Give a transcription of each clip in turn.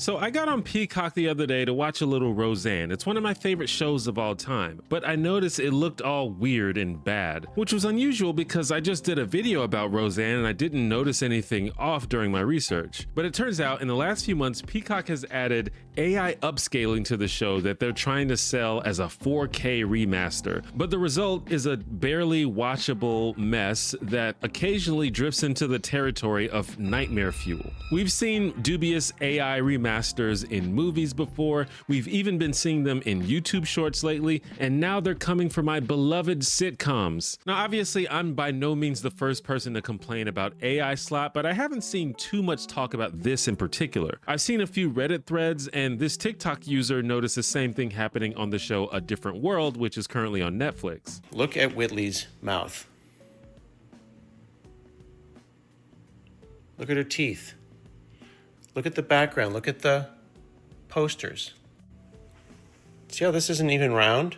So I got on Peacock the other day to watch a little Roseanne. It's one of my favorite shows of all time, but I noticed it looked all weird and bad, which was unusual because I just did a video about Roseanne and I didn't notice anything off during my research. But it turns out in the last few months, Peacock has added AI upscaling to the show that they're trying to sell as a 4K remaster. But the result is a barely watchable mess that occasionally drifts into the territory of nightmare fuel. We've seen dubious AI remasters in movies before, we've even been seeing them in YouTube shorts lately, and now they're coming for my beloved sitcoms. Now obviously I'm by no means the first person to complain about AI slop, but I haven't seen too much talk about this in particular. I've seen a few Reddit threads, and this TikTok user noticed the same thing happening on the show A Different World, which is currently on Netflix. Look at Whitley's mouth. Look at her teeth. Look at the background. Look at the posters. See how this isn't even round?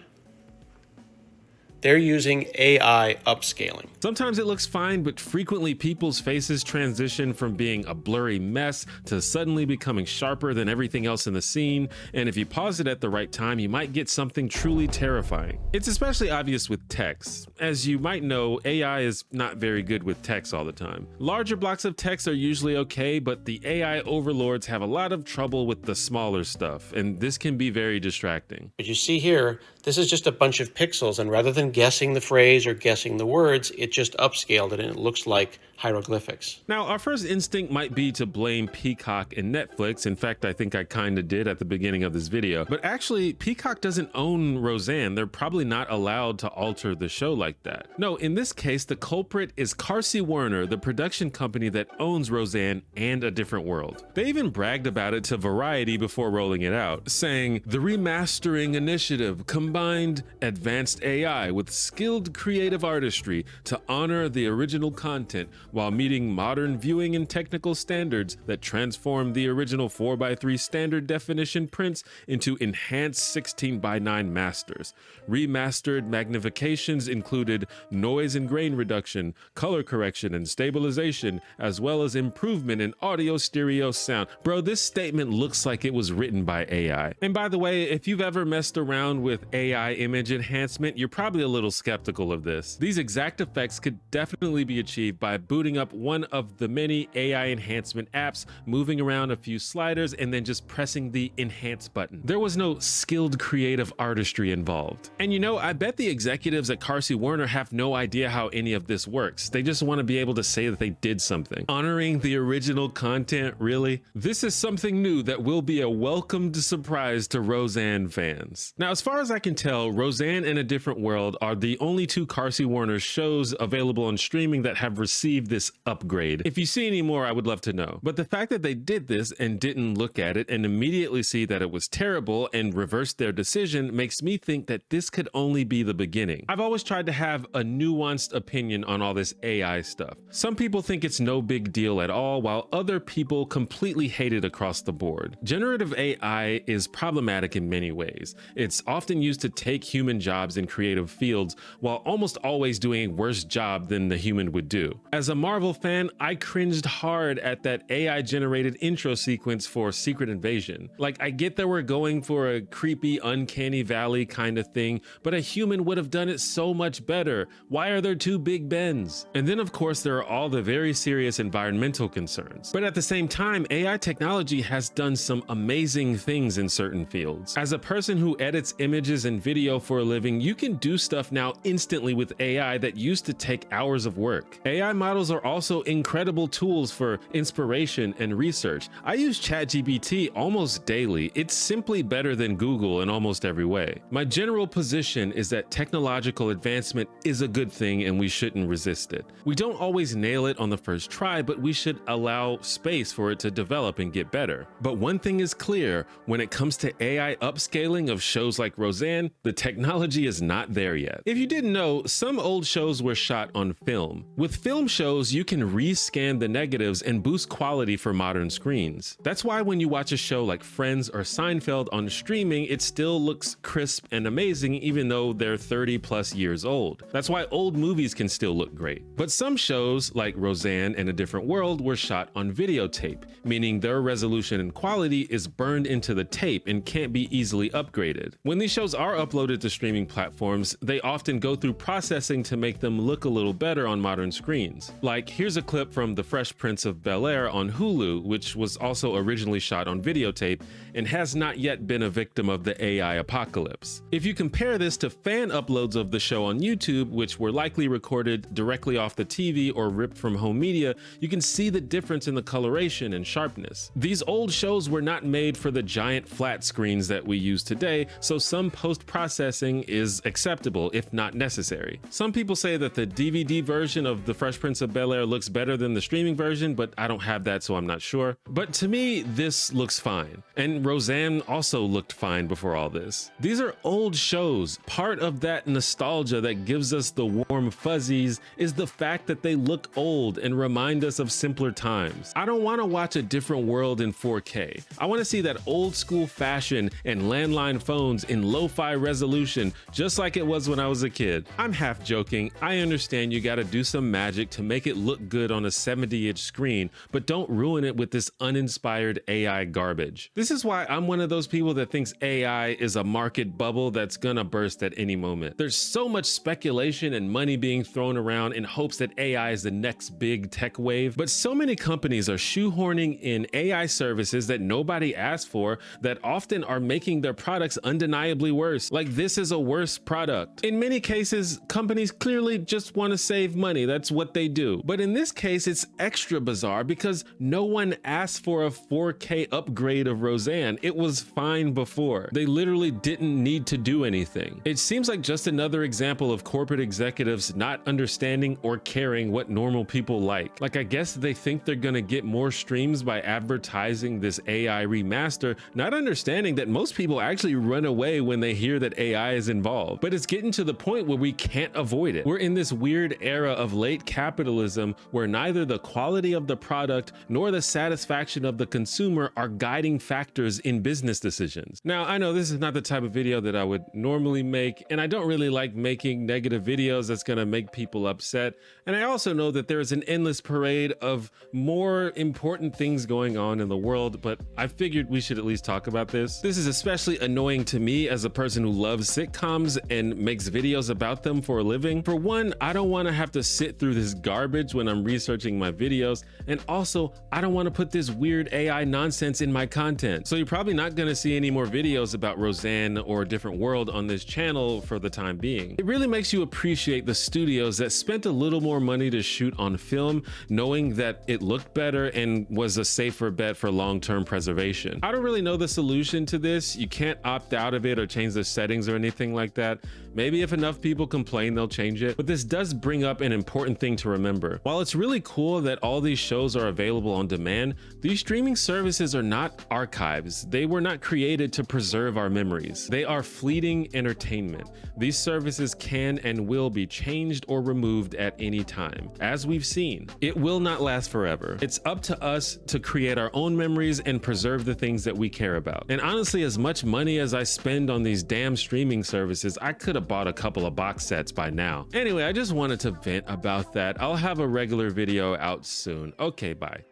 They're using AI upscaling. Sometimes it looks fine, but frequently people's faces transition from being a blurry mess to suddenly becoming sharper than everything else in the scene, and if you pause it at the right time, you might get something truly terrifying. It's especially obvious with text. As you might know, AI is not very good with text all the time. Larger blocks of text are usually okay, but the AI overlords have a lot of trouble with the smaller stuff, and this can be very distracting. But you see here, this is just a bunch of pixels, and rather than guessing the phrase or guessing the words, it just upscaled it and it looks like hieroglyphics. Now, our first instinct might be to blame Peacock and Netflix. In fact, I think I kind of did at the beginning of this video. But actually, Peacock doesn't own Roseanne. They're probably not allowed to alter the show like that. No, in this case, the culprit is Carsey Werner, the production company that owns Roseanne and A Different World. They even bragged about it to Variety before rolling it out, saying, "The remastering initiative combined advanced AI with skilled creative artistry to honor the original content while meeting modern viewing and technical standards that transform the original 4:3 standard definition prints into enhanced 16:9 masters. Remastered magnifications included noise and grain reduction, color correction and stabilization, as well as improvement in audio stereo sound." Bro, this statement looks like it was written by AI. And by the way, if you've ever messed around with AI image enhancement, you're probably a little skeptical of this. These exact effects could definitely be achieved by booting up one of the many AI enhancement apps, moving around a few sliders, and then just pressing the enhance button. There was no skilled creative artistry involved. And you know, I bet the executives at Carsey Werner have no idea how any of this works. They just want to be able to say that they did something. Honoring the original content, really? This is something new that will be a welcomed surprise to Roseanne fans. Now, as far as I can tell, Roseanne and A Different World are the only two Carsey Werner shows available on streaming that have received this upgrade. If you see any more, I would love to know. But the fact that they did this and didn't look at it and immediately see that it was terrible and reversed their decision makes me think that this could only be the beginning. I've always tried to have a nuanced opinion on all this AI stuff. Some people think it's no big deal at all, while other people completely hate it across the board. Generative AI is problematic in many ways. It's often used to take human jobs in creative fields while almost always doing a worse job than the human would do. As a Marvel fan, I cringed hard at that AI generated intro sequence for Secret Invasion. Like, I get that we're going for a creepy, uncanny valley kind of thing, but a human would have done it so much better. Why are there two Big Bens? And then of course there are all the very serious environmental concerns. But at the same time, AI technology has done some amazing things in certain fields. As a person who edits images and video for a living, you can do stuff now instantly with AI that used to take hours of work. AI models are also incredible tools for inspiration and research. I use ChatGPT almost daily. It's simply better than Google in almost every way. My general position is that technological advancement is a good thing and we shouldn't resist it. We don't always nail it on the first try, but we should allow space for it to develop and get better. But one thing is clear, when it comes to AI upscaling of shows like Roseanne, the technology is not there yet. If you didn't know, some old shows were shot on film. With film shows, shows, you can rescan the negatives and boost quality for modern screens. That's why when you watch a show like Friends or Seinfeld on streaming, it still looks crisp and amazing even though they're 30 plus years old. That's why old movies can still look great. But some shows like Roseanne and A Different World were shot on videotape, meaning their resolution and quality is burned into the tape and can't be easily upgraded. When these shows are uploaded to streaming platforms, they often go through processing to make them look a little better on modern screens. Like, here's a clip from The Fresh Prince of Bel-Air on Hulu, which was also originally shot on videotape and has not yet been a victim of the AI apocalypse. If you compare this to fan uploads of the show on YouTube, which were likely recorded directly off the TV or ripped from home media, you can see the difference in the coloration and sharpness. These old shows were not made for the giant flat screens that we use today, so some post-processing is acceptable, if not necessary. Some people say that the DVD version of The Fresh Prince of Bel-Air looks better than the streaming version, but I don't have that, so I'm not sure. But to me, this looks fine. And Roseanne also looked fine before all this. These are old shows. Part of that nostalgia that gives us the warm fuzzies is the fact that they look old and remind us of simpler times. I don't want to watch A Different World in 4K. I want to see that old school fashion and landline phones in lo-fi resolution, just like it was when I was a kid. I'm half joking. I understand you gotta do some magic to make it look good on a 70-inch screen, but don't ruin it with this uninspired AI garbage. This is why I'm one of those people that thinks AI is a market bubble that's gonna burst at any moment. There's so much speculation and money being thrown around in hopes that AI is the next big tech wave, but so many companies are shoehorning in AI services that nobody asked for that often are making their products undeniably worse. Like, this is a worse product. In many cases, companies clearly just want to save money. That's what they do. But in this case, it's extra bizarre because no one asked for a 4K upgrade of Roseanne. It was fine before. They literally didn't need to do anything. It seems like just another example of corporate executives not understanding or caring what normal people like. Like, I guess they think they're gonna get more streams by advertising this AI remaster, not understanding that most people actually run away when they hear that AI is involved. But it's getting to the point where we can't avoid it. We're in this weird era of late capitalism where neither the quality of the product nor the satisfaction of the consumer are guiding factors in business decisions. Now, I know this is not the type of video that I would normally make, and I don't really like making negative videos that's gonna make people upset. And I also know that there is an endless parade of more important things going on in the world, but I figured we should at least talk about this. This is especially annoying to me as a person who loves sitcoms and makes videos about them for a living. For one, I don't want to have to sit through this garbage when I'm researching my videos, and also I don't want to put this weird AI nonsense in my content. So you're probably not going to see any more videos about Roseanne or A Different World on this channel for the time being. It really makes you appreciate the studios that spent a little more money to shoot on film, knowing that it looked better and was a safer bet for long-term preservation. I don't really know the solution to this. You can't opt out of it or change the settings or anything like that. Maybe if enough people complain, they'll change it. But this does bring up an important thing to remember. While it's really cool that all these shows are available on demand, these streaming services are not archives. They were not created to preserve our memories. They are fleeting entertainment. These services can and will be changed or removed at any time. As we've seen, it will not last forever. It's up to us to create our own memories and preserve the things that we care about. And honestly, as much money as I spend on these damn streaming services, I could have bought a couple of box sets by now. Anyway, I just wanted to vent about that. I'll have a regular video out soon. Okay, bye.